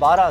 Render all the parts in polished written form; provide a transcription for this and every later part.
12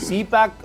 CPAC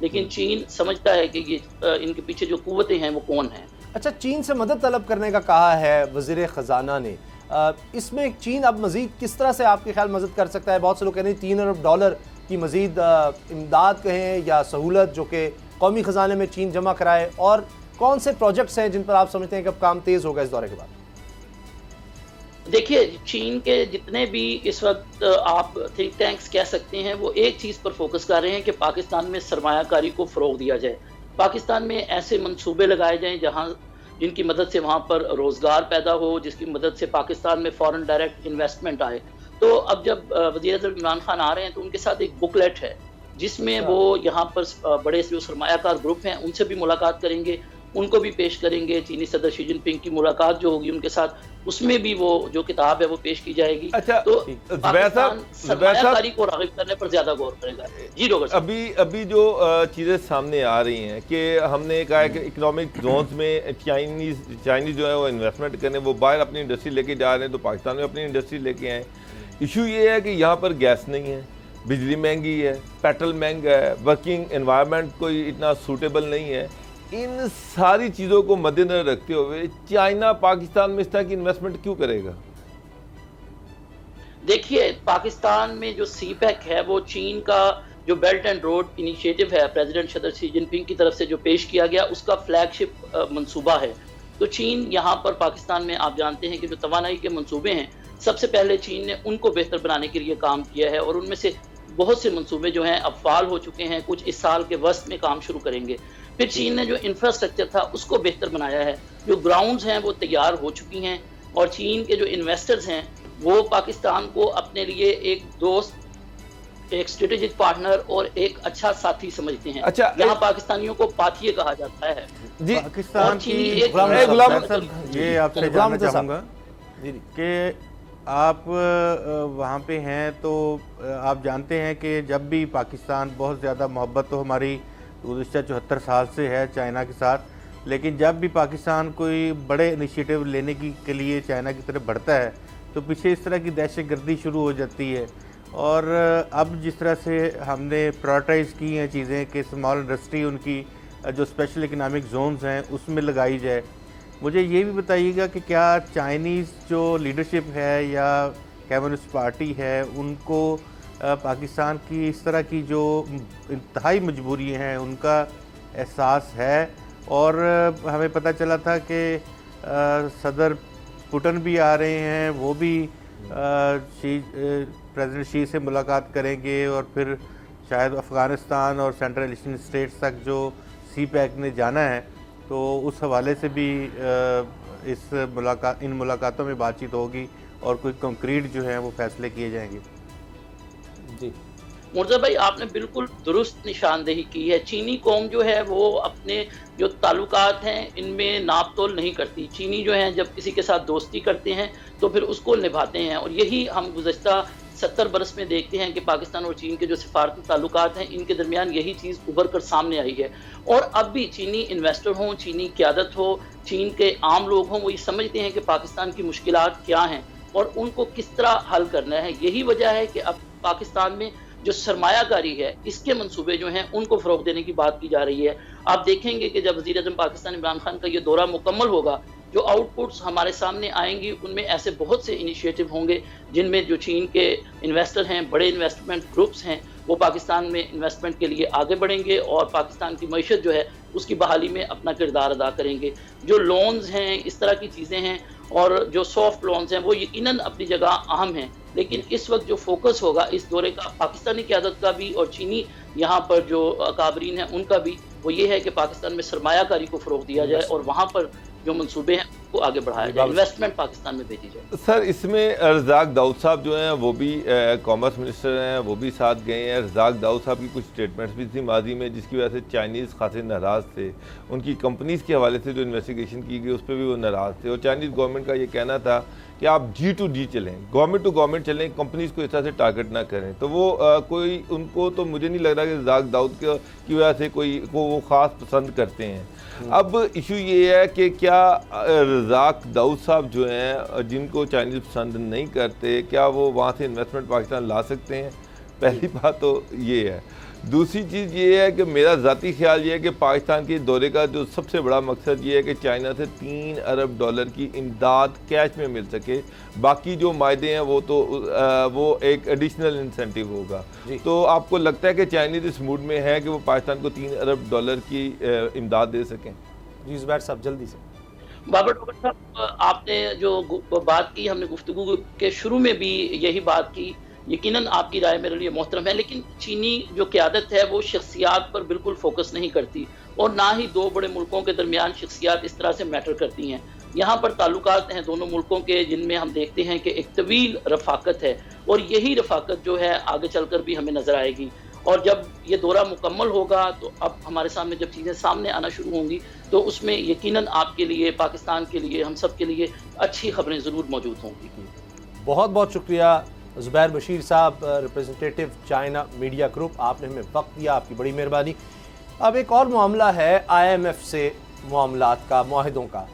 لیکن چین سمجھتا ہے کہ یہ ان کے پیچھے جو قوتیں ہیں وہ کون ہیں۔ اچھا، چین سے مدد طلب کرنے کا کہا ہے وزیر خزانہ نے، اس میں چین اب مزید کس طرح سے آپ کے خیال مدد کر سکتا ہے؟ بہت سے لوگ کہہ رہے ہیں $3 ارب کی مزید امداد کہیں یا سہولت جو کہ قومی خزانے میں چین جمع کرائے، اور کون سے پروجیکٹس ہیں جن پر آپ سمجھتے ہیں کہ اب کام تیز ہوگا اس دورے کے بعد؟ دیکھیے، چین کے جتنے بھی اس وقت آپ تھنک ٹینکس کہہ سکتے ہیں وہ ایک چیز پر فوکس کر رہے ہیں کہ پاکستان میں سرمایہ کاری کو فروغ دیا جائے، پاکستان میں ایسے منصوبے لگائے جائیں جن کی مدد سے وہاں پر روزگار پیدا ہو، جس کی مدد سے پاکستان میں فورن ڈائریکٹ انویسٹمنٹ آئے۔ تو اب جب وزیر اعظم عمران خان آ رہے ہیں تو ان کے ساتھ ایک بکلیٹ ہے جس میں وہ یہاں پر بڑے جو سرمایہ کار گروپ ہیں ان سے بھی ملاقات کریں گے، ان کو بھی پیش کریں گے۔ چینی صدر شی جن پنگ کی ملاقات جو ہوگی ان کے ساتھ، اس میں بھی وہ جو کتاب ہے وہ پیش کی جائے گی۔ اچھا، تو زبیر پاکستان صاحب سرمایہ کاری کو راغب کرنے پر زیادہ غور کرے گا۔ جی ڈاکٹر صاحب، ابھی جو چیزیں سامنے آ رہی ہیں کہ ہم نے کہا ہے کہ اکنامک زونز میں چائنیز جو ہے وہ انویسٹمنٹ کرنے، وہ باہر اپنی انڈسٹری لے کے جا رہے ہیں تو پاکستان میں اپنی انڈسٹری لے کے آئیں۔ ایشو یہ ہے کہ یہاں پر گیس نہیں ہے، بجلی مہنگی ہے، پیٹرول مہنگا ہے، ورکنگ انوائرمنٹ کوئی اتنا سوٹیبل نہیں ہے۔ ان ساری چیزوں کو مد نظر رکھتے ہوئے چائنا پاکستان میں اس طرح کی انویسٹمنٹ کیوں کرے گا؟ دیکھیے، پاکستان میں جو سی پیک ہے وہ چین کا جو بیلٹ اینڈ روڈ انیشیٹو ہے پریزیڈنٹ صدر شی جن پنگ کی طرف سے جو پیش کیا گیا، اس کا فلیگ شپ منصوبہ ہے۔ تو چین یہاں پر پاکستان میں آپ جانتے ہیں کہ جو توانائی کے منصوبے ہیں، سب سے پہلے چین نے ان کو بہتر بنانے کے لیے کام کیا ہے، اور ان میں سے بہت سے منصوبے جو ہیں اب فعال ہو چکے ہیں، کچھ اس سال کے وسط میں کام شروع کریں گے۔ پھر چین نے جو انفراسٹرکچر تھا اس کو بہتر بنایا ہے، جو گراؤنڈز ہیں وہ تیار ہو چکی ہیں، اور چین کے جو انویسٹرز ہیں وہ پاکستان کو اپنے لیے ایک دوست، ایک اسٹریٹجک پارٹنر اور ایک اچھا ساتھی سمجھتے ہیں۔ اچھا، یہاں پاکستانیوں کو پاتھیے کہا جاتا ہے۔ جی، پاکستان کی یہ آپ سے جاننا چاہوں گا کہ آپ وہاں پہ ہیں تو آپ جانتے ہیں کہ جب بھی پاکستان بہت زیادہ محبت تو ہماری گزشتہ 74 سال سے ہے چائنا کے ساتھ، لیکن جب بھی پاکستان کوئی بڑے انیشیٹو لینے کے لیے چائنا کی طرف بڑھتا ہے تو پیچھے اس طرح کی دہشت گردی شروع ہو جاتی ہے۔ اور اب جس طرح سے ہم نے پرائورٹائز کی ہیں چیزیں کہ اسمال انڈسٹری ان کی جو اسپیشل اکنامک زونز ہیں اس میں لگائی جائے، مجھے یہ بھی بتائیے گا کہ کیا چائنیز جو لیڈرشپ ہے یا کمیونسٹ پارٹی ہے ان کو پاکستان کی اس طرح کی جو انتہائی مجبوری ہیں ان کا احساس ہے؟ اور ہمیں پتہ چلا تھا کہ صدر پوٹن بھی آ رہے ہیں، وہ بھی پریزیڈنٹ شی سے ملاقات کریں گے، اور پھر شاید افغانستان اور سینٹرل ایشین اسٹیٹس تک جو سی پیک نے جانا ہے، تو اس حوالے سے بھی ان ملاقاتوں میں بات چیت ہوگی اور کوئی کنکریٹ جو ہیں وہ فیصلے کیے جائیں گے۔ جی مرزا بھائی، آپ نے بالکل درست نشاندہی کی ہے۔ چینی قوم جو ہے وہ اپنے جو تعلقات ہیں ان میں ناپ تول نہیں کرتی۔ چینی جو ہیں جب کسی کے ساتھ دوستی کرتے ہیں تو پھر اس کو نبھاتے ہیں، اور یہی ہم گزشتہ 70 برس میں دیکھتے ہیں کہ پاکستان اور چین کے جو سفارتی تعلقات ہیں ان کے درمیان یہی چیز ابھر کر سامنے آئی ہے۔ اور اب بھی چینی انویسٹر ہوں، چینی قیادت ہو، چین کے عام لوگ ہوں، وہ یہ سمجھتے ہیں کہ پاکستان کی مشکلات کیا ہیں اور ان کو کس طرح حل کرنا ہے۔ یہی وجہ ہے کہ اب پاکستان میں جو سرمایہ کاری ہے اس کے منصوبے جو ہیں ان کو فروغ دینے کی بات کی جا رہی ہے۔ آپ دیکھیں گے کہ جب وزیر اعظم پاکستان عمران خان کا یہ دورہ مکمل ہوگا، جو آؤٹ پٹس ہمارے سامنے آئیں گی ان میں ایسے بہت سے انیشیٹو ہوں گے جن میں جو چین کے انویسٹر ہیں، بڑے انویسٹمنٹ گروپس ہیں، وہ پاکستان میں انویسٹمنٹ کے لیے آگے بڑھیں گے اور پاکستان کی معیشت جو ہے اس کی بحالی میں اپنا کردار ادا کریں گے۔ جو لونز ہیں، اس طرح کی چیزیں ہیں، اور جو سافٹ لونز ہیں وہ یقیناً اپنی جگہ اہم ہیں، لیکن اس وقت جو فوکس ہوگا اس دورے کا، پاکستانی قیادت کا بھی اور چینی یہاں پر جو اکابرین ہیں ان کا بھی، وہ یہ ہے کہ پاکستان میں سرمایہ کاری کو فروغ دیا جائے اور وہاں پر جو منصوبے ہیں ان کو آگے بڑھایا جائے، انویسٹمنٹ پاکستان میں بھیجی جائے۔ سر، اس میں رزاق داؤد صاحب جو ہیں وہ بھی کامرس منسٹر ہیں، وہ بھی ساتھ گئے ہیں۔ رزاق داؤد صاحب کی کچھ سٹیٹمنٹس بھی تھی ماضی میں جس کی وجہ سے چائنیز خاصے ناراض تھے، ان کی کمپنیز کے حوالے سے جو انویسٹیگیشن کی گئی اس پہ بھی وہ ناراض تھے، اور چائنیز گورنمنٹ کا یہ کہنا تھا کہ آپ جی ٹو جی چلیں، گورنمنٹ ٹو گورنمنٹ چلیں، کمپنیز کو اس طرح سے ٹارگٹ نہ کریں۔ تو وہ کوئی ان کو تو مجھے نہیں لگ رہا کہ رزاق داؤد کی وجہ سے کوئی کو وہ خاص پسند کرتے ہیں۔ اب ایشو یہ ہے کہ کیا رزاق داؤد صاحب جو ہیں جن کو چائنیز پسند نہیں کرتے، کیا وہ وہاں سے انویسٹمنٹ پاکستان لا سکتے ہیں؟ پہلی بات تو یہ ہے۔ دوسری چیز یہ ہے کہ میرا ذاتی خیال یہ ہے کہ پاکستان کے دورے کا جو سب سے بڑا مقصد یہ ہے کہ چائنا سے $3 ارب کی امداد کیش میں مل سکے. باقی جو معاہدے ہیں وہ ایک ایڈیشنل انسینٹیو ہوگا. تو آپ کو لگتا ہے کہ چائنیز اس موڈ میں ہے کہ وہ پاکستان کو $3 ارب کی امداد دے سکیں؟ جی زبیر صاحب جلدی سے. بابر ڈاکٹر صاحب آپ نے جو بات کی، ہم نے گفتگو کے شروع میں بھی یہی بات کی، یقیناً آپ کی رائے میرے لیے محترم ہے، لیکن چینی جو قیادت ہے وہ شخصیات پر بالکل فوکس نہیں کرتی، اور نہ ہی دو بڑے ملکوں کے درمیان شخصیات اس طرح سے میٹر کرتی ہیں. یہاں پر تعلقات ہیں دونوں ملکوں کے جن میں ہم دیکھتے ہیں کہ ایک طویل رفاقت ہے، اور یہی رفاقت جو ہے آگے چل کر بھی ہمیں نظر آئے گی. اور جب یہ دورہ مکمل ہوگا تو اب ہمارے سامنے جب چیزیں سامنے آنا شروع ہوں گی تو اس میں یقیناً آپ کے لیے، پاکستان کے لیے، ہم سب کے لیے اچھی خبریں ضرور موجود ہوں گی. بہت بہت شکریہ زبیر بشیر صاحب، ریپریزنٹیٹو چائنا میڈیا گروپ، آپ نے ہمیں وقت دیا، آپ کی بڑی مہربانی. اب ایک اور معاملہ ہے IMF سے معاملات کا، معاہدوں کا،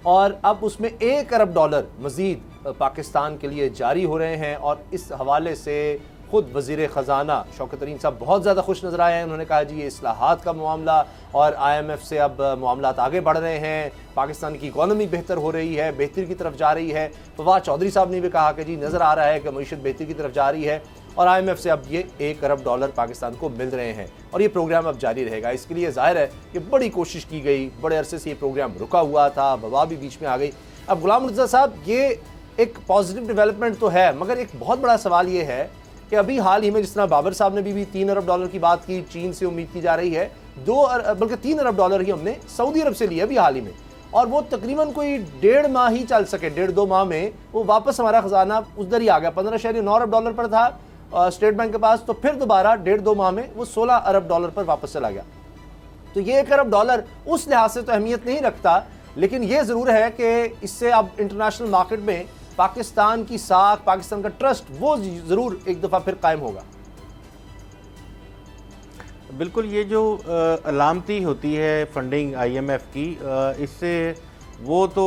اور اب اس میں $1 ارب مزید پاکستان کے لیے جاری ہو رہے ہیں. اور اس حوالے سے خود وزیر خزانہ شوکت ترین صاحب بہت زیادہ خوش نظر آئے ہیں. انہوں نے کہا جی یہ اصلاحات کا معاملہ، اور IMF سے اب معاملات آگے بڑھ رہے ہیں، پاکستان کی اکانومی بہتر ہو رہی ہے، بہتری کی طرف جا رہی ہے. فواد چودھری صاحب نے بھی کہا کہ جی نظر آ رہا ہے کہ معیشت بہتری کی طرف جا رہی ہے، اور IMF سے اب یہ $1 ارب پاکستان کو مل رہے ہیں، اور یہ پروگرام اب جاری رہے گا. اس کے لیے ظاہر ہے کہ بڑی کوشش کی گئی، بڑے عرصے سے یہ پروگرام رکا ہوا تھا، وبا بھی بیچ میں آ گئی. اب غلام مرتضیٰ صاحب یہ ایک پازیٹیو ڈیولپمنٹ تو ہے، مگر ایک بہت بڑا سوال یہ ہے کہ ابھی حال ہی میں جس طرح بابر صاحب نے بھی $3 ارب کی بات کی، چین سے امید کی جا رہی ہے بلکہ $3 ارب ہی ہم نے سعودی عرب سے لیا ابھی حال ہی میں، اور وہ تقریباً کوئی 1.5 ماہ ہی چل سکے، 1.5-2 ماہ میں وہ واپس ہمارا خزانہ ادھر ہی آ گیا. $15.9 ارب پر تھا اسٹیٹ بینک کے پاس، تو پھر دوبارہ 1.5-2 ماہ میں وہ $16 ارب پر واپس چلا گیا. تو یہ $1 ارب اس لحاظ سے تو اہمیت نہیں رکھتا، لیکن یہ ضرور ہے کہ اس سے اب انٹرنیشنل مارکیٹ میں پاکستان کی ساکھ، پاکستان کا ٹرسٹ وہ ضرور ایک دفعہ پھر قائم ہوگا. بالکل، یہ جو علامتی ہوتی ہے فنڈنگ IMF کی، اس سے وہ تو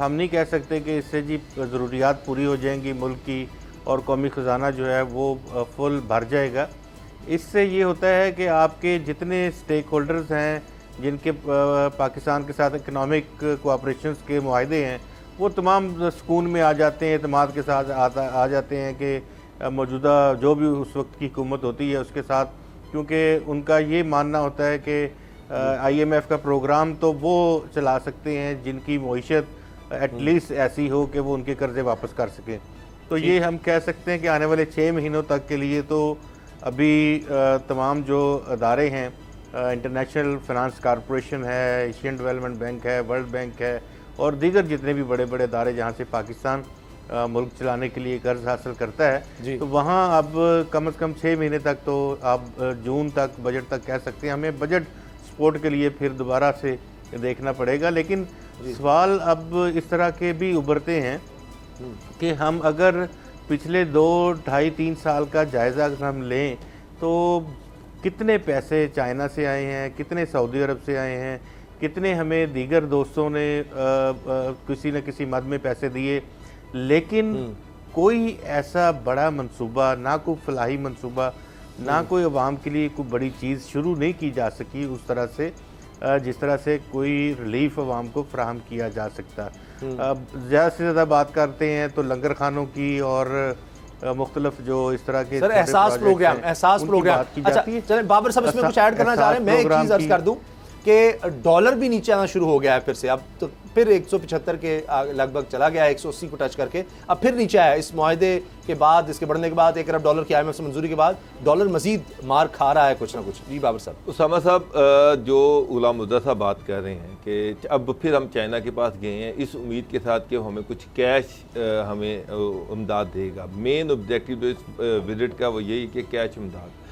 ہم نہیں کہہ سکتے کہ اس سے جی ضروریات پوری ہو جائیں گی ملک کی اور قومی خزانہ جو ہے وہ فل بھر جائے گا. اس سے یہ ہوتا ہے کہ آپ کے جتنے سٹیک ہولڈرز ہیں جن کے پاکستان کے ساتھ اکنامک کوآپریشنز کے معاہدے ہیں، وہ تمام سکون میں آ جاتے ہیں، اعتماد کے ساتھ آ جاتے ہیں کہ موجودہ جو بھی اس وقت کی حکومت ہوتی ہے اس کے ساتھ، کیونکہ ان کا یہ ماننا ہوتا ہے کہ IMF کا پروگرام تو وہ چلا سکتے ہیں جن کی معیشت ایٹ لیسٹ ایسی ہو کہ وہ ان کے قرضے واپس کر سکیں. تو یہ ہم کہہ سکتے ہیں کہ آنے والے 6 مہینوں تک کے لیے تو ابھی تمام جو ادارے ہیں، انٹرنیشنل فائنانس کارپوریشن ہے، ایشین ڈیولپمنٹ بینک ہے، ورلڈ بینک ہے، اور دیگر جتنے بھی بڑے بڑے ادارے جہاں سے پاکستان ملک چلانے کے لیے قرض حاصل کرتا ہے، تو وہاں اب کم از کم 6 مہینے تک تو آپ جون تک بجٹ تک کہہ سکتے ہیں. ہمیں بجٹ سپورٹ کے لیے پھر دوبارہ سے دیکھنا پڑے گا، لیکن سوال اب اس طرح کے بھی ابھرتے ہیں کہ ہم اگر پچھلے 2-2.5-3 سال کا جائزہ اگر ہم لیں تو کتنے پیسے چائنا سے آئے ہیں، کتنے سعودی عرب سے آئے ہیں، کتنے ہمیں دیگر دوستوں نے کسی نہ کسی مد میں پیسے دیے، لیکن کوئی ایسا بڑا منصوبہ، نہ کوئی فلاحی منصوبہ، نہ کوئی عوام کے لیے کوئی بڑی چیز شروع نہیں کی جا سکی اس طرح سے جس طرح سے کوئی ریلیف عوام کو فراہم کیا جا سکتا. زیادہ سے زیادہ بات کرتے ہیں تو لنگر خانوں کی اور مختلف جو اس طرح کے احساس پروگرام اچھا چلیں بابر صاحب اس میں کچھ ایڈ کرنا چاہ رہے ہیں. میں ایک چیز عرض کر دوں کہ ڈالر بھی نیچے آنا شروع ہو گیا ہے پھر سے، اب تو پھر 175 کے لگ بھگ چلا گیا ہے، 180 کو ٹچ کر کے اب پھر نیچے آیا. اس معاہدے کے بعد، اس کے بڑھنے کے بعد، $1 ارب کی IMF سے منظوری کے بعد ڈالر مزید مار کھا رہا ہے کچھ نہ کچھ. جی بابر صاحب. اسامہ صاحب، جو غلام مرتضیٰ صاحب بات کر رہے ہیں کہ اب پھر ہم چائنا کے پاس گئے ہیں اس امید کے ساتھ کہ ہمیں کچھ کیش ہمیں امداد دے گا. مین آبجیکٹیو جو اس وزٹ کا وہ یہی کہ کیش امداد.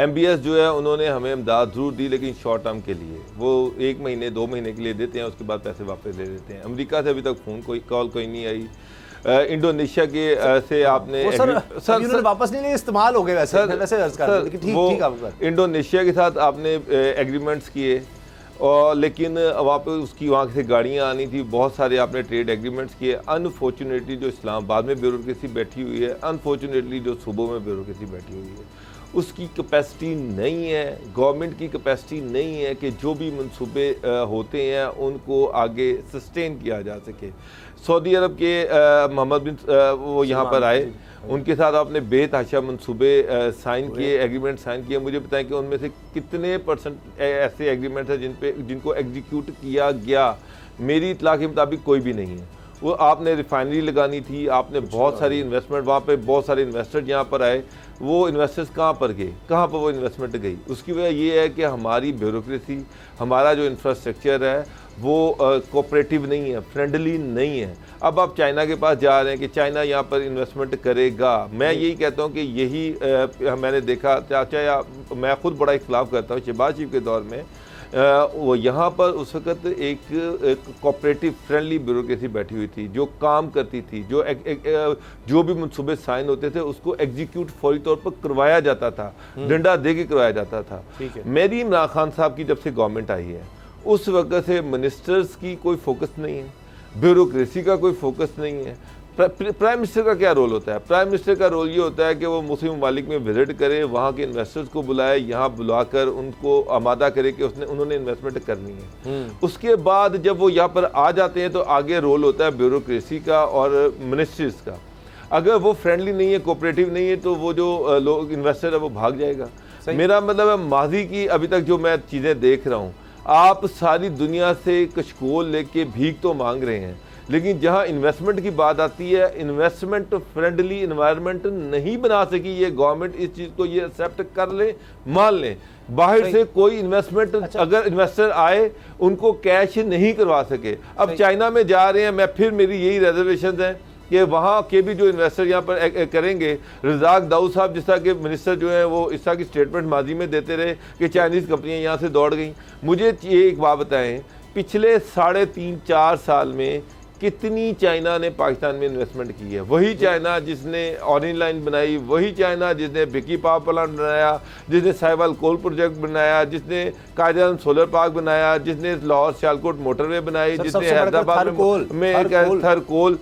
MBS جو ہے انہوں نے ہمیں امداد ضرور دی، لیکن شارٹ ٹرم کے لیے، وہ 1 مہینے 2 مہینے کے لیے دیتے ہیں، اس کے بعد پیسے واپس لے لیتے ہیں. امریکہ سے ابھی تک کال کوئی نہیں آئی. انڈونیشیا کے سے آپ نے واپس نہیں لیے، استعمال ہو گئے انڈونیشیا کے ساتھ آپ نے ایگریمنٹس کیے، اور لیکن واپس اس کی وہاں سے گاڑیاں آنی تھی، بہت سارے آپ نے ٹریڈ ایگریمنٹس کیے. انفارچونیٹلی جو اسلام آباد میں بیوروکریسی بیٹھی ہوئی ہے، انفارچونیٹلی جو صوبوں میں بیوروکریسی بیٹھی ہوئی ہے، اس کی کیپیسٹی نہیں ہے، گورنمنٹ کی کیپیسٹی نہیں ہے کہ جو بھی منصوبے ہوتے ہیں ان کو آگے سسٹین کیا جا سکے۔ سعودی عرب کے محمد بن وہ یہاں پر آئے، ان کے ساتھ آپ نے بے تحاشا منصوبے سائن کیے، ایگریمنٹ سائن کیے۔ مجھے بتائیں کہ ان میں سے کتنے پرسنٹ ایسے ایگریمنٹ ہیں جن کو ایگزیکیوٹ کیا گیا؟ میری اطلاع کے مطابق کوئی بھی نہیں ہے۔ وہ آپ نے ریفائنری لگانی تھی، آپ نے بہت ساری انویسٹمنٹ، وہاں پہ بہت سارے انویسٹر یہاں پر آئے، وہ انویسٹرز کہاں پر گئے؟ کہاں پر وہ انویسٹمنٹ گئی؟ اس کی وجہ یہ ہے کہ ہماری بیوروکریسی، ہمارا جو انفراسٹرکچر ہے وہ کوپریٹیو نہیں ہے، فرینڈلی نہیں ہے۔ اب آپ چائنا کے پاس جا رہے ہیں کہ چائنا یہاں پر انویسٹمنٹ کرے گا۔ میں یہی کہتا ہوں کہ یہی میں نے دیکھا، چاہے میں خود بڑا اختلاف کرتا ہوں شہباز شریف کے دور میں، وہ یہاں پر اس وقت ایک کوپریٹیو فرینڈلی بیوروکریسی بیٹھی ہوئی تھی جو کام کرتی تھی، جو بھی منصوبے سائن ہوتے تھے اس کو ایگزیکیوٹ فوری طور پر کروایا جاتا تھا، ڈنڈا دے کے کروایا جاتا تھا۔ میری عمران خان صاحب کی جب سے گورنمنٹ آئی ہے اس وقت سے منسٹرز کی کوئی فوکس نہیں ہے، بیوروکریسی کا کوئی فوکس نہیں ہے۔ پرائم منسٹر کا کیا رول ہوتا ہے؟ پرائم منسٹر کا رول یہ ہوتا ہے کہ وہ مسلم ممالک میں وزٹ کرے، وہاں کے انویسٹرز کو بلائے، یہاں بلا کر ان کو آمادہ کرے کہ انہوں نے انویسٹمنٹ کرنی ہے۔ اس کے بعد جب وہ یہاں پر آ جاتے ہیں تو آگے رول ہوتا ہے بیوروکریسی کا اور منسٹریز کا۔ اگر وہ فرینڈلی نہیں ہے، کوپریٹیو نہیں ہے تو وہ جو لوگ انویسٹر ہے وہ بھاگ جائے گا۔ میرا مطلب ہے ماضی کی ابھی تک جو میں چیزیں دیکھ رہا ہوں، آپ ساری دنیا سے کشکول لے کے بھیک تو مانگ رہے ہیں، لیکن جہاں انویسٹمنٹ کی بات آتی ہے، انویسٹمنٹ فرینڈلی انوائرمنٹ نہیں بنا سکی یہ گورنمنٹ۔ اس چیز کو یہ ایکسیپٹ کر لیں، مان لیں، باہر سے کوئی انویسٹمنٹ اگر انویسٹر آئے ان کو کیش نہیں کروا سکے۔ اب چائنا میں جا رہے ہیں، میں پھر میری یہی ریزرویشنز ہیں کہ وہاں کے بھی جو انویسٹر یہاں پر کریں گے، رزاق داؤد صاحب جس طرح کے منسٹر جو ہیں وہ اس طرح کی سٹیٹمنٹ ماضی میں دیتے رہے کہ چائنیز کمپنیاں یہاں سے دوڑ گئیں۔ مجھے یہ ایک بات بتائیں، پچھلے 3.5-4 سال میں کتنی چائنا نے پاکستان میں انویسٹمنٹ کی ہے؟ وہی چائنا جس نے اورنج لائن بنائی، وہی چائنا جس نے بکی پاور پلانٹ بنایا، جس نے سائیوال کول پروجیکٹ بنایا، جس نے قائد اعظم سولر پارک بنایا، جس نے لاہور سیالکوٹ موٹر وے بنائی، جس نے حیدرآباد میں تھر کول،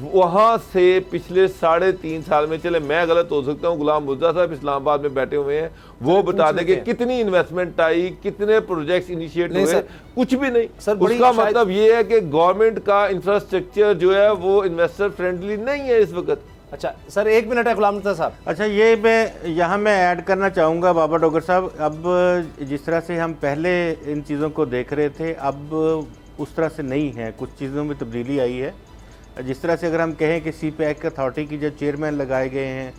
وہاں سے پچھلے 3.5 سال میں، چلے میں غلط ہو سکتا ہوں، غلام مرزا صاحب اسلام آباد میں بیٹھے ہوئے ہیں، وہ بتا دیں کہ کتنی انویسٹمنٹ آئی، کتنے پروجیکٹس انیشیٹ ہوئے؟ کچھ بھی نہیں۔ اس کا مطلب یہ ہے کہ گورنمنٹ کا انفراسٹرکچر جو ہے وہ انویسٹر فرینڈلی نہیں ہے اس وقت۔ اچھا سر، 1 منٹ ہے غلام مرزا صاحب۔ اچھا، یہ یہاں میں ایڈ کرنا چاہوں گا بابا ڈوگر صاحب، اب جس طرح سے ہم پہلے ان چیزوں کو دیکھ رہے تھے اب اس طرح سے نہیں ہے، کچھ چیزوں میں تبدیلی آئی ہے۔ جس طرح سے اگر ہم کہیں کہ سی پیک اتھارٹی کی جو چیئرمین لگائے گئے ہیں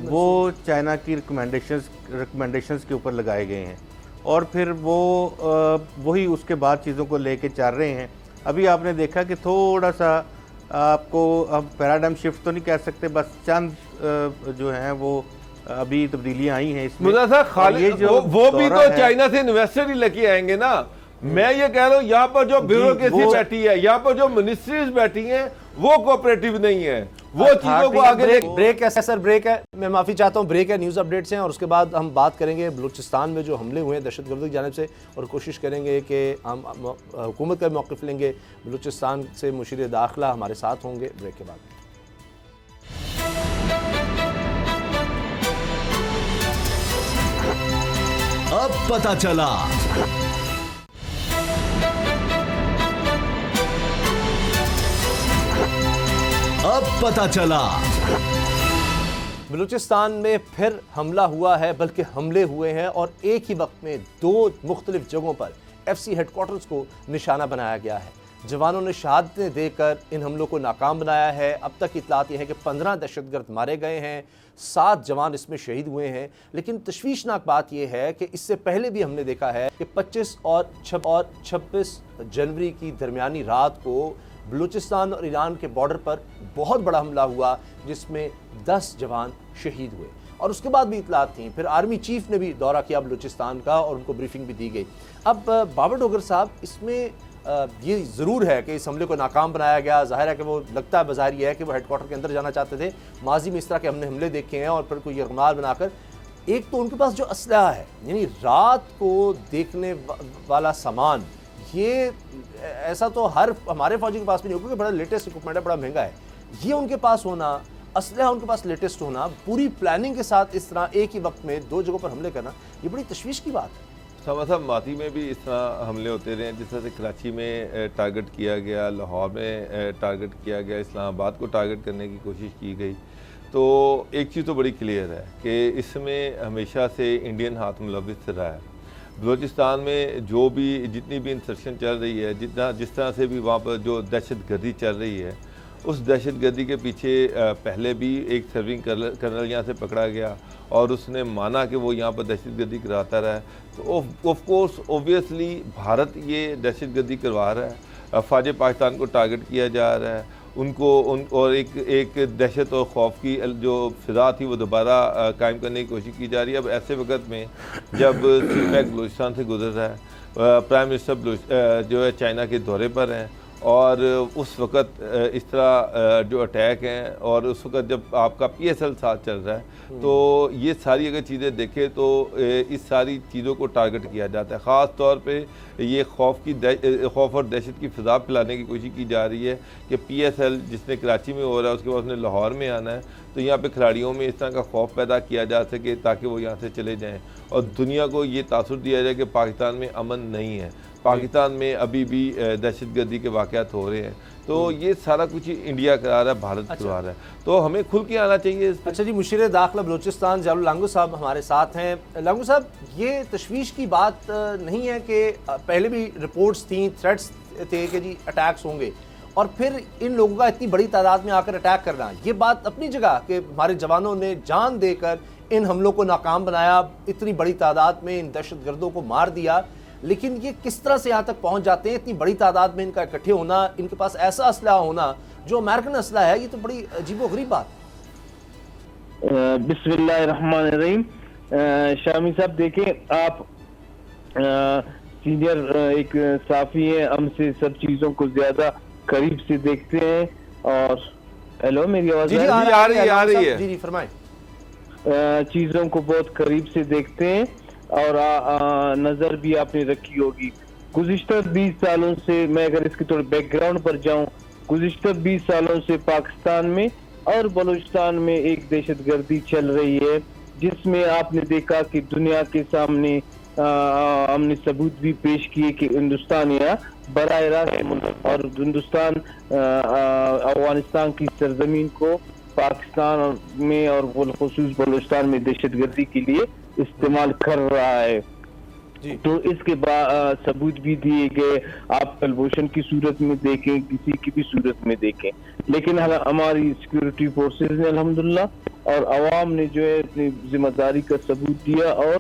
وہ چائنا کی ریکمنڈیشنز کے اوپر لگائے گئے ہیں، اور پھر وہی اس کے بعد چیزوں کو لے کے چل رہے ہیں۔ ابھی آپ نے دیکھا کہ تھوڑا سا آپ کو اب پیراڈائم شفٹ تو نہیں کہہ سکتے، بس چند جو ہیں وہ ابھی تبدیلیاں آئی ہیں اس میں۔ مرزا صاحب وہ بھی تو چائنا سے انویسٹر ہی لے کے آئیں گے نا۔ میں یہ کہہ رہا ہوں یہاں پر جو بیوروکریسی بیٹھی ہے، یہاں پر جو منسٹریز بیٹھی ہیں وہ کوپریٹیو نہیں ہے، وہ چیزوں کو آگے بریک ہے سر، بریک ہے، میں معافی چاہتا ہوں، بریک ہے، نیوز اپڈیٹ سے، اور اس کے بعد ہم بات کریں گے بلوچستان میں جو حملے ہوئے ہیں دہشت گردوں کی جانب سے، اور کوشش کریں گے کہ ہم حکومت کا موقف لیں گے۔ بلوچستان سے مشیر داخلہ ہمارے ساتھ ہوں گے بریک کے بعد۔ اب پتہ چلا، اب پتہ چلا، بلوچستان میں پھر حملہ ہوا ہے، بلکہ حملے ہوئے ہیں، اور ایک ہی وقت میں 2 مختلف جگہوں پر FCC ہیڈ کوارٹرز کو نشانہ بنایا گیا ہے۔ جوانوں نے شہادتیں دے کر ان حملوں کو ناکام بنایا ہے۔ اب تک اطلاعات یہ ہے کہ 15 دہشت گرد مارے گئے ہیں، 7 جوان اس میں شہید ہوئے ہیں، لیکن تشویشناک بات یہ ہے کہ اس سے پہلے بھی ہم نے دیکھا ہے کہ 25 اور 26 جنوری کی درمیانی رات کو بلوچستان اور ایران کے بارڈر پر بہت بڑا حملہ ہوا جس میں 10 جوان شہید ہوئے، اور اس کے بعد بھی اطلاعات تھیں۔ پھر آرمی چیف نے بھی دورہ کیا بلوچستان کا اور ان کو بریفنگ بھی دی گئی۔ اب بابا ڈوگر صاحب، اس میں یہ ضرور ہے کہ اس حملے کو ناکام بنایا گیا، ظاہر ہے کہ وہ لگتا ہے بظاہر یہ ہے کہ وہ ہیڈ کوارٹر کے اندر جانا چاہتے تھے۔ ماضی میں اس طرح کے ہم نے حملے دیکھے ہیں، اور پھر کوئی یرغمال بنا کر، ایک تو ان کے پاس جو اسلحہ ہے، یعنی رات کو دیکھنے والا سامان، یہ ایسا تو ہمارے فوجی کے پاس بھی نہیں ہوگا کہ بڑا لیٹسٹ اکوپمنٹ ہے، بڑا مہنگا ہے، یہ ان کے پاس ہونا، اسلحہ ان کے پاس لیٹسٹ ہونا, پوری پلاننگ کے ساتھ اس طرح ایک ہی وقت میں 2 جگہوں پر حملے کرنا, یہ بڑی تشویش کی بات ہے. سما صاحب ماضی میں بھی اس طرح حملے ہوتے رہے ہیں, جس طرح سے کراچی میں ٹارگٹ کیا گیا, لاہور میں ٹارگٹ کیا گیا, اسلام آباد کو ٹارگٹ کرنے کی کوشش کی گئی. تو ایک چیز تو بڑی کلیئر ہے کہ اس میں ہمیشہ سے انڈین ہاتھ ملوث رہا ہے. بلوچستان میں جو بھی جتنی بھی انسرشن چل رہی ہے, جس طرح سے بھی وہاں پر جو دہشت گردی چل رہی ہے, اس دہشت گردی کے پیچھے پہلے بھی ایک سرونگ کرنل یہاں سے پکڑا گیا اور اس نے مانا کہ وہ یہاں پر دہشت گردی کراتا رہا ہے. تو آف کورس اوبویسلی بھارت یہ دہشت گردی کروا رہا ہے, افواج پاکستان کو ٹارگٹ کیا جا رہا ہے, اور ایک دہشت اور خوف کی جو فضا تھی وہ دوبارہ قائم کرنے کی کوشش کی جا رہی ہے. اب ایسے وقت میں جب سی پیک بلوچستان سے گزر رہا ہے, پرائم منسٹر جو ہے چائنا کے دورے پر ہیں, اور اس وقت اس طرح جو اٹیک ہیں, اور اس وقت جب آپ کا پی ایس ایل ساتھ چل رہا ہے, تو یہ ساری اگر چیزیں دیکھیں تو اس ساری چیزوں کو ٹارگٹ کیا جاتا ہے. خاص طور پہ یہ خوف اور دہشت کی فضا پھیلانے کی کوشش کی جا رہی ہے کہ پی ایس ایل جس نے کراچی میں ہو رہا ہے, اس کے بعد اس نے لاہور میں آنا ہے, تو یہاں پہ کھلاڑیوں میں اس طرح کا خوف پیدا کیا جا سکے تاکہ وہ یہاں سے چلے جائیں, اور دنیا کو یہ تاثر دیا جائے کہ پاکستان میں امن نہیں ہے, پاکستان میں ابھی بھی دہشت گردی کے واقعات ہو رہے ہیں. تو یہ سارا کچھ انڈیا کرا رہا ہے, بھارت کروا رہا ہے, تو ہمیں کھل کے آنا چاہیے اس پہ. اچھا جی, مشیر داخلہ بلوچستان جلال لانگو صاحب ہمارے ساتھ ہیں. لانگو صاحب, یہ تشویش کی بات نہیں ہے کہ پہلے بھی رپورٹس تھیں, تھریٹس تھے کہ جی اٹیکس ہوں گے, اور پھر ان لوگوں کا اتنی بڑی تعداد میں آ کر اٹیک کرنا, یہ بات اپنی جگہ کہ ہمارے جوانوں نے جان دے کر ان حملوں کو ناکام بنایا, اتنی بڑی تعداد میں ان دہشت گردوں کو مار دیا, لیکن یہ کس طرح سے یہاں تک پہنچ جاتے ہیں؟ اتنی بڑی تعداد میں ان کا اکٹھے ہونا, ان کے پاس ایسا اسلحہ ہونا جو امریکن اسلحہ ہے, یہ تو بڑی عجیب و غریب بات ہے. بسم اللہ الرحمن الرحیم. شامی صاحب دیکھیں, آپ سینئر ایک صحافی ہیں, ہم سے سب چیزوں کو زیادہ قریب سے دیکھتے ہیں. اور ہیلو, میری آواز آ رہی ہے؟ جی فرمائیں. چیزوں کو بہت قریب سے دیکھتے ہیں, اور نظر بھی آپ نے رکھی ہوگی. گزشتہ 20 سالوں سے, میں اگر اس کے تھوڑے بیک گراؤنڈ پر جاؤں, گزشتہ 20 سالوں سے پاکستان میں اور بلوچستان میں ایک دہشت گردی چل رہی ہے, جس میں آپ نے دیکھا کہ دنیا کے سامنے ہم نے ثبوت بھی پیش کیے کہ ہندوستان یہاں براہ راست اور ہندوستان افغانستان کی سرزمین کو پاکستان میں اور بالخصوص بلوچستان میں دہشت گردی کے لیے استعمال کر رہا ہے. تو اس کے بعد ثبوت بھی دیے گئے, آپ کلبھوشن کی صورت میں دیکھیں, کسی کی بھی صورت میں دیکھیں, لیکن ہماری سیکورٹی فورسز نے الحمدللہ اور عوام نے جو ہے اپنی ذمہ داری کا ثبوت دیا, اور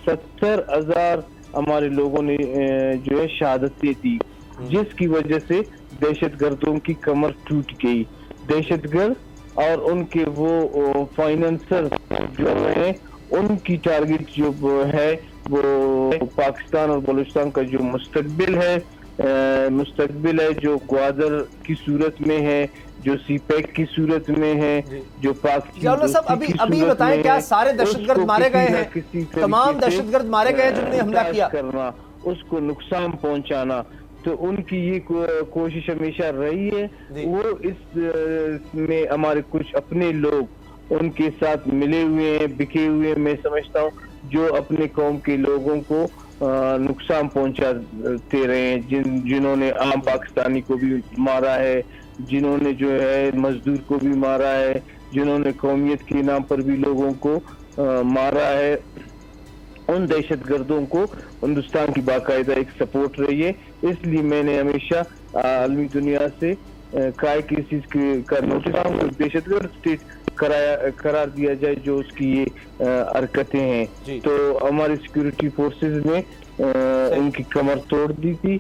70,000 ہمارے لوگوں نے جو ہے شہادتیں دی, جس کی وجہ سے دہشت گردوں کی کمر ٹوٹ گئی. دہشت گرد اور ان کے وہ فائننسر جو ہیں, ان کی ٹارگٹ جو ہے وہ پاکستان اور بلوچستان کا جو مستقبل ہے, جو گوادر کی صورت میں ہے, جو سی پیک کی صورت میں ہے, جو پاکستان ابھی بتائیں, کیا سارے دہشت گرد مارے گئے ہیں؟ تمام دہشت گرد مارے گئے جنہوں نے حملہ کیا, کرنا, اس کو نقصان پہنچانا, تو ان کی یہ کوشش ہمیشہ رہی ہے. وہ اس میں ہمارے کچھ اپنے لوگ ان کے ساتھ ملے ہوئے ہیں, بکے ہوئے ہیں, میں سمجھتا ہوں, جو اپنے قوم کے لوگوں کو نقصان پہنچاتے رہے ہیں, جنہوں نے عام پاکستانی کو بھی مارا ہے, جنہوں نے جو ہے مزدور کو بھی مارا ہے, جنہوں نے قومیت کے نام پر بھی لوگوں کو مارا ہے. ان دہشت گردوں کو ہندوستان کی باقاعدہ ایک سپورٹ رہی ہے. اس لیے میں نے ہمیشہ عالمی دنیا سے کی چیز کا نوٹس دہشت گرد اسٹیٹ قرار دیا جائے جو اس کی یہ حرکتیں ہیں. تو ہماری سیکورٹی فورسز نے ان کی کمر توڑ دی تھی.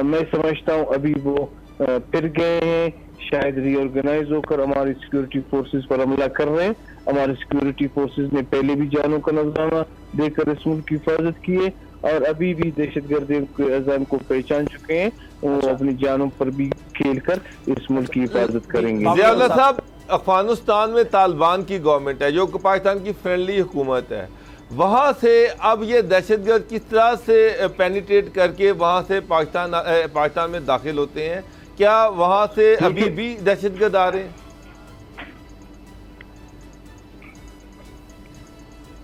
میں سمجھتا ہوں ابھی وہ پھر گئے ہیں, شاید ری آرگنائز ہو کر ہماری سیکورٹی فورسز پر حملہ کر رہے ہیں. ہماری سیکورٹی فورسز نے پہلے بھی جانوں کا نذرانہ دے کر اس ملک کی حفاظت کی ہے, اور ابھی بھی دہشت گردی کے عزم کو پہچان چکے ہیں. وہ اپنی جانوں پر بھی کھیل کر اس ملک کی حفاظت کریں گے. ضیاء اللہ صاحب, افغانستان میں طالبان کی گورنمنٹ ہے جو پاکستان کی فرینڈلی حکومت ہے, وہاں سے اب یہ دہشت گرد کس طرح سے پینیٹریٹ کر کے وہاں سے پاکستان میں داخل ہوتے ہیں؟ کیا وہاں سے ابھی بھی دہشت گرد آ رہے ہیں؟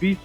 20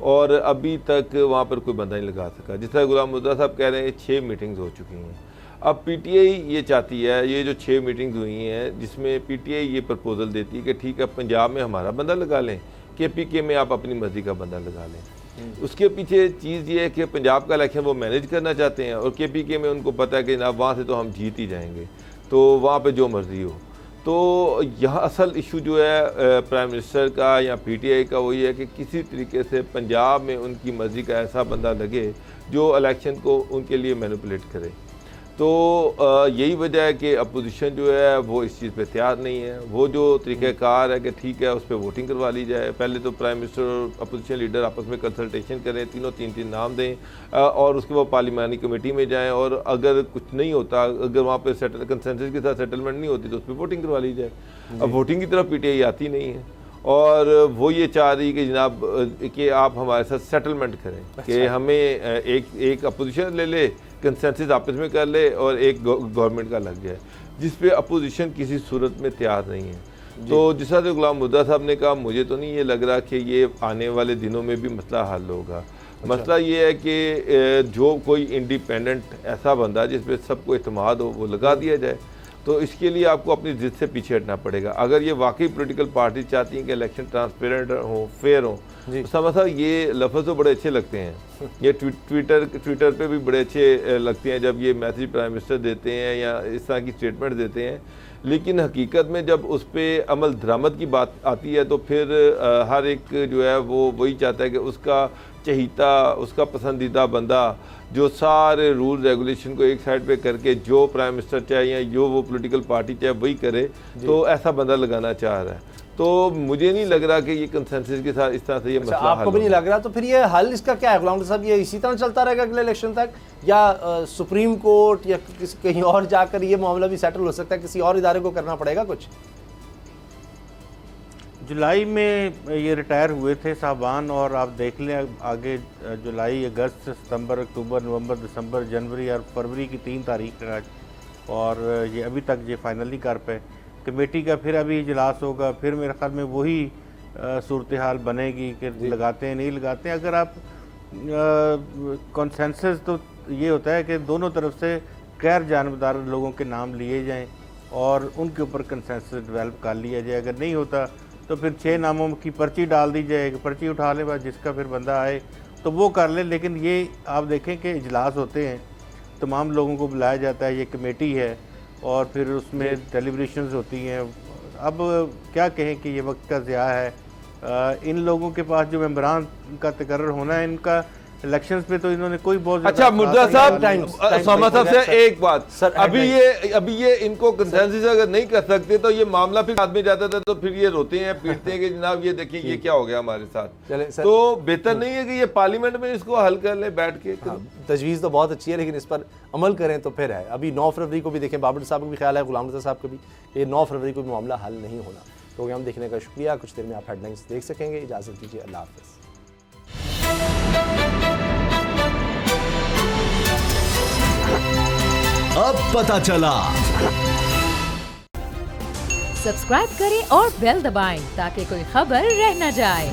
اور ابھی تک وہاں پر کوئی بندہ نہیں لگا سکا. جس طرح غلام مرتضیٰ صاحب کہہ رہے ہیں 6 میٹنگز ہو چکی ہیں. اب پی ٹی آئی یہ چاہتی ہے, یہ جو 6 میٹنگز ہوئی ہیں جس میں پی ٹی آئی یہ پرپوزل دیتی ہے کہ ٹھیک ہے پنجاب میں ہمارا بندہ لگا لیں, کے پی کے میں آپ اپنی مرضی کا بندہ لگا لیں. اس کے پیچھے چیز یہ ہے کہ پنجاب کا الیکشن وہ مینیج کرنا چاہتے ہیں اور کے پی کے میں ان کو پتہ ہے کہ جناب وہاں سے تو ہم جیت ہی جائیں گے, تو وہاں پہ جو مرضی ہو. تو یہاں اصل ایشو جو ہے پرائم منسٹر کا یا پی ٹی آئی کا وہ یہ ہے کہ کسی طریقے سے پنجاب میں ان کی مرضی کا ایسا بندہ لگے جو الیکشن کو ان کے لیے مینپولیٹ کرے. تو یہی وجہ ہے کہ اپوزیشن جو ہے وہ اس چیز پہ تیار نہیں ہے. وہ جو طریقہ کار ہے کہ ٹھیک ہے اس پہ ووٹنگ کروا لی جائے, پہلے تو پرائم منسٹر اور اپوزیشن لیڈر آپس میں کنسلٹیشن کریں, تینوں 3 نام دیں اور اس کے بعد پارلیمانی کمیٹی میں جائیں, اور اگر کچھ نہیں ہوتا, اگر وہاں پہ کنسنسس کے ساتھ سیٹلمنٹ نہیں ہوتی تو اس پہ ووٹنگ کروا لی جائے. اب ووٹنگ کی طرف پی ٹی آئی آتی نہیں ہے اور وہ یہ چاہ رہی کہ جناب کہ آپ ہمارے ساتھ سیٹلمنٹ کریں کہ ہمیں ایک اپوزیشن لے لے, کنسنسس آپس میں کر لے اور ایک گورنمنٹ کا لگ جائے, جس پہ اپوزیشن کسی صورت میں تیار نہیں ہے. تو جس طرح سے غلام مرتضیٰ صاحب نے کہا, مجھے تو نہیں یہ لگ رہا کہ یہ آنے والے دنوں میں بھی مسئلہ حل ہوگا. مسئلہ یہ ہے کہ جو کوئی انڈیپینڈنٹ ایسا بندہ جس پہ سب کو اعتماد ہو وہ لگا دیا جائے. تو اس کے لیے آپ کو اپنی ضد سے پیچھے ہٹنا پڑے گا. اگر یہ واقعی پولیٹیکل پارٹی چاہتی ہیں کہ الیکشن ٹرانسپیرنٹ ہوں, فیئر ہوں, سمجھا یہ لفظ تو بڑے اچھے لگتے ہیں, یہ ٹویٹر پہ بھی بڑے اچھے لگتے ہیں جب یہ میسیج پرائم منسٹر دیتے ہیں یا اس طرح کی اسٹیٹمنٹ دیتے ہیں, لیکن حقیقت میں جب اس پہ عمل درآمد کی بات آتی ہے تو پھر ہر ایک جو ہے وہ وہی چاہتا ہے کہ اس کا چہیتا, اس کا پسندیدہ بندہ جو سارے رول ریگولیشن کو ایک سائڈ پہ کر کے جو پرائم منسٹر چاہے یا جو وہ پولیٹیکل پارٹی چاہے وہی کرے, تو ایسا بندہ لگانا چاہ رہا ہے. تو مجھے نہیں لگ رہا کہ یہ کنسنسس کے ساتھ اس طرح سے یہ مسئلہ آپ کو بھی نہیں لگ رہا, تو پھر یہ حل اس کا کیا ہے غلام صاحب؟ یہ اسی طرح چلتا رہے گا اگلے الیکشن تک, یا سپریم کورٹ یا کہیں اور جا کر یہ معاملہ بھی سیٹل ہو سکتا ہے, کسی اور ادارے کو کرنا پڑے گا کچھ؟ جولائی میں یہ ریٹائر ہوئے تھے صاحبان, اور آپ دیکھ لیں آگے جولائی, اگست, ستمبر, اکتوبر, نومبر, دسمبر, جنوری اور فروری کی 3 تاریخ ہے آج, اور یہ ابھی تک یہ فائنل نہیں کر پائے. کمیٹی کا پھر ابھی اجلاس ہوگا, پھر میرے خیال میں وہی صورتحال بنے گی کہ لگاتے ہیں نہیں لگاتے ہیں. اگر آپ کنسنسس تو یہ ہوتا ہے کہ دونوں طرف سے غیر جانبدار لوگوں کے نام لیے جائیں اور ان کے اوپر کنسنسس ڈیولپ کر لیا جائے. اگر نہیں ہوتا تو پھر 6 ناموں کی پرچی ڈال دی جائے, پرچی اٹھا لے, بس جس کا پھر بندہ آئے تو وہ کر لے. لیکن یہ آپ دیکھیں کہ اجلاس ہوتے ہیں, تمام لوگوں کو بلایا جاتا ہے, یہ کمیٹی ہے, اور پھر اس میں ڈیلیبریشنز ہوتی ہیں. اب کیا کہیں کہ یہ وقت کا ضیاع ہے. ان لوگوں کے پاس جو ممبران کا تقرر ہونا ہے, ان کا الیکشنز پہ تو انہوں نے کوئی بہت اچھا مرتضیٰ صاحب سوما صاحب سے ایک بات, ابھی یہ ان کو کنسنسس اگر نہیں کر سکتے تو یہ معاملہ پھر بعد میں جاتا تھا, تو پھر یہ روتے ہیں پیٹتے ہیں کہ جناب یہ دیکھیں یہ کیا ہو گیا ہمارے ساتھ. تو بہتر نہیں ہے کہ یہ پارلیمنٹ میں اس کو حل کر لیں بیٹھ کے؟ تجویز تو بہت اچھی ہے لیکن اس پر عمل کریں تو پھر ہے. ابھی 9 فروری کو بھی دیکھیں, بابر صاحب کو بھی خیال ہے, غلام مرتضیٰ صاحب کو بھی, یہ 9 فروری کو بھی معاملہ حل نہیں ہونا. پروگرام دیکھنے کا شکریہ. کچھ دیر میں آپ ہیڈ لائنز دیکھ سکیں گے. اجازت دیجیے, اللہ حافظ. اب پتہ چلا. سبسکرائب کریں اور بیل دبائیں تاکہ کوئی خبر رہ نہ جائے.